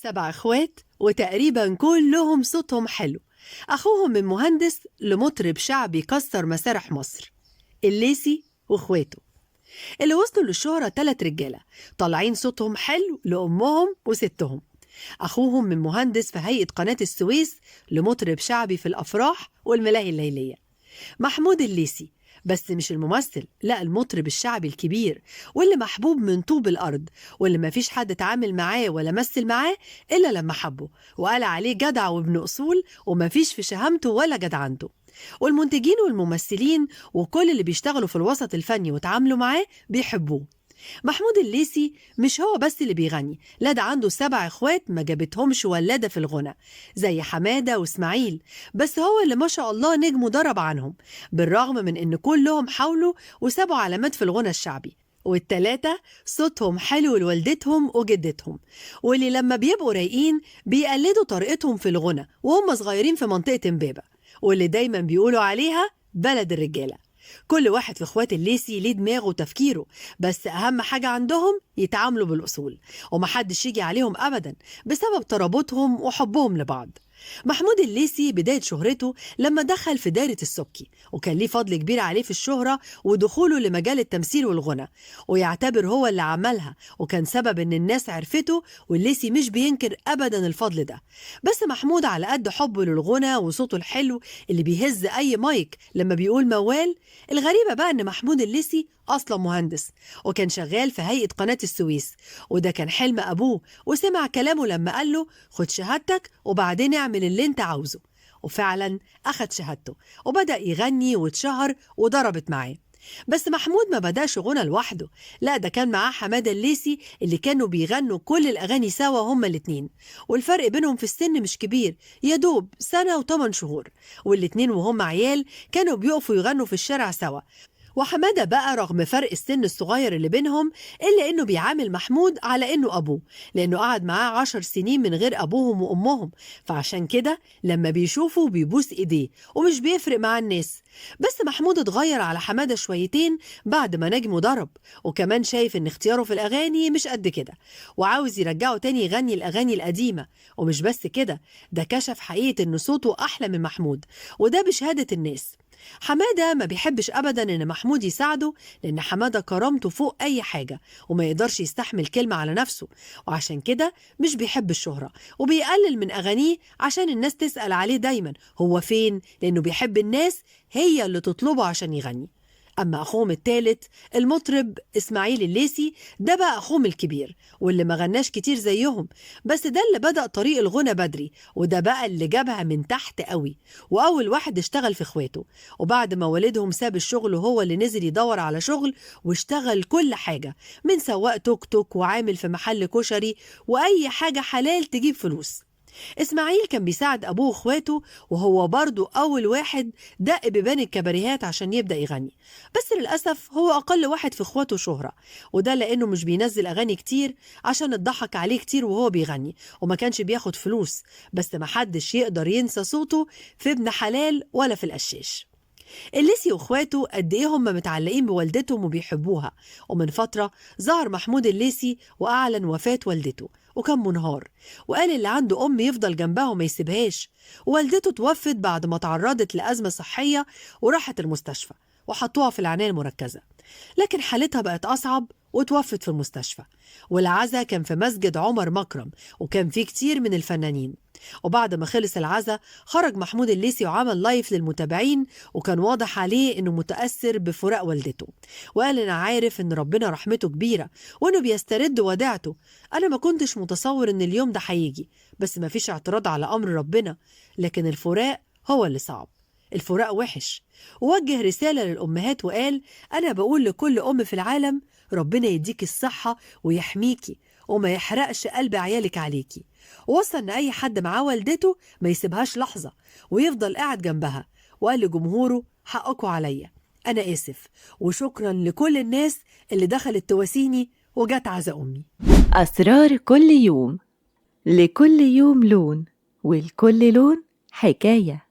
7 اخوات وتقريبا كلهم صوتهم حلو. اخوهم من مهندس لمطرب شعبي كسر مسارح مصر، الليسي واخواته اللي وصلوا للشهرة 3 رجالة طالعين صوتهم حلو لأمهم وستهم. أخوهم من مهندس في هيئة قناة السويس لمطرب شعبي في الأفراح والملاهي الليلية، محمود الليسي، بس مش الممثل، لا المطرب الشعبي الكبير واللي محبوب من طوب الأرض، واللي مفيش حد اتعامل معاه ولا مثل معاه إلا لما حبه وقال عليه جدع وابن أصول ومفيش في شهامته ولا جدعنته. والمنتجين والممثلين وكل اللي بيشتغلوا في الوسط الفني وتعاملوا معاه بيحبوه. محمود الليسي مش هو بس اللي بيغني، لا ده عنده 7 اخوات ما جابتهمش ولادة في الغنى زي حمادة واسماعيل، بس هو اللي ما شاء الله نجمه ضرب عنهم بالرغم من ان كلهم حاولوا وسابوا علامات في الغنى الشعبي. والتلاتة صوتهم حلو لوالدتهم وجدتهم، واللي لما بيبقوا رايقين بيقلدوا طريقتهم في الغنى وهم صغيرين في منطقة امبابة، واللي دايما بيقولوا عليها بلد الرجالة. كل واحد في اخوات الليسي ليه دماغه وتفكيره، بس اهم حاجة عندهم يتعاملوا بالاصول ومحدش يجي عليهم ابدا بسبب ترابطهم وحبهم لبعض. محمود الليسي بداية شهرته لما دخل في دايرة السبكي، وكان ليه فضل كبير عليه في الشهرة ودخوله لمجال التمثيل والغنى، ويعتبر هو اللي عملها وكان سبب ان الناس عرفته، والليسي مش بينكر ابدا الفضل ده. بس محمود على قد حبه للغنى وصوته الحلو اللي بيهز اي مايك لما بيقول موال. الغريبة بقى ان محمود الليسي اصلا مهندس وكان شغال في هيئة قناة السويس، وده كان حلم ابوه وسمع كلامه لما قال له خد شهادتك وبعدين اعمل اللي انت عاوزه. وفعلا اخد شهادته وبدأ يغني واتشهر وضربت معاه. بس محمود ما بدأش غنى لوحده، لا ده كان معاه حمادة الليسي اللي كانوا بيغنوا كل الأغاني سوا هما الاتنين، والفرق بينهم في السن مش كبير، يدوب 1 و8 شهور، والاتنين وهم عيال كانوا بيقفوا يغنوا في الشارع سوا. وحمادة بقى رغم فرق السن الصغير اللي بينهم إلا إنه بيعامل محمود على إنه أبوه، لأنه قعد معاه 10 سنين من غير أبوهم وأمهم، فعشان كده لما بيشوفه بيبوس إيديه ومش بيفرق مع الناس. بس محمود اتغير على حمادة شويتين بعد ما نجمه ضرب، وكمان شايف إن اختياره في الأغاني مش قد كده وعاوز يرجعه تاني يغني الأغاني القديمة. ومش بس كده، ده كشف حقيقة إن صوته أحلى من محمود، وده بشهادة الناس. حمادة ما بيحبش أبدا إن محمود يساعده، لأن حمادة كرامته فوق أي حاجة وما يقدرش يستحمل كلمة على نفسه، وعشان كده مش بيحب الشهرة وبيقلل من أغانيه عشان الناس تسأل عليه دايما هو فين، لأنه بيحب الناس هي اللي تطلبه عشان يغني. أما أخوهم التالت المطرب إسماعيل الليسي، ده بقى أخوهم الكبير واللي ما غناش كتير زيهم، بس ده اللي بدأ طريق الغنى بدري، وده بقى اللي جابها من تحت قوي، وأول واحد اشتغل في إخواته. وبعد ما والدهم ساب الشغل وهو اللي نزل يدور على شغل واشتغل كل حاجة، من سواق توك توك وعامل في محل كشري وأي حاجة حلال تجيب فلوس. إسماعيل كان بيساعد أبوه وإخواته، وهو برضو أول واحد دق بيبان الكباريهات عشان يبدأ يغني، بس للأسف هو أقل واحد في إخواته شهرة، وده لأنه مش بينزل أغاني كتير عشان اتضحك عليه كتير وهو بيغني وما كانش بياخد فلوس. بس محدش يقدر ينسى صوته في ابن حلال ولا في القشاش. الليسي واخواته قد ايه هم متعلقين بوالدتهم وبيحبوها، ومن فترة ظهر محمود الليسي وأعلن وفاة والدته وكان منهار، وقال اللي عنده أم يفضل جنبها وما يسيبهاش. والدته توفت بعد ما تعرضت لأزمة صحية وراحت المستشفى وحطوها في العناية المركزة، لكن حالتها بقت أصعب وتوفت في المستشفى. والعزا كان في مسجد عمر مكرم وكان فيه كتير من الفنانين. وبعد ما خلص العزا خرج محمود الليسي وعمل لايف للمتابعين، وكان واضح عليه انه متأثر بفراق والدته، وقال انا عارف ان ربنا رحمته كبيرة وانه بيسترد وداعته. انا ما كنتش متصور ان اليوم ده هيجي، بس ما فيش اعتراض على امر ربنا، لكن الفراق هو اللي صعب، الفراق وحش. ووجه رسالة للأمهات وقال أنا بقول لكل أم في العالم ربنا يديك الصحة ويحميكي وما يحرقش قلب عيالك عليكي. ووصل إن أي حد معاه والدته ما يسيبهاش لحظة ويفضل قاعد جنبها، وقال لجمهوره حقكوا عليا، أنا آسف وشكرا لكل الناس اللي دخلت تواسيني وجت عزا أمي. أسرار كل يوم، لكل يوم لون، ولكل لون حكاية.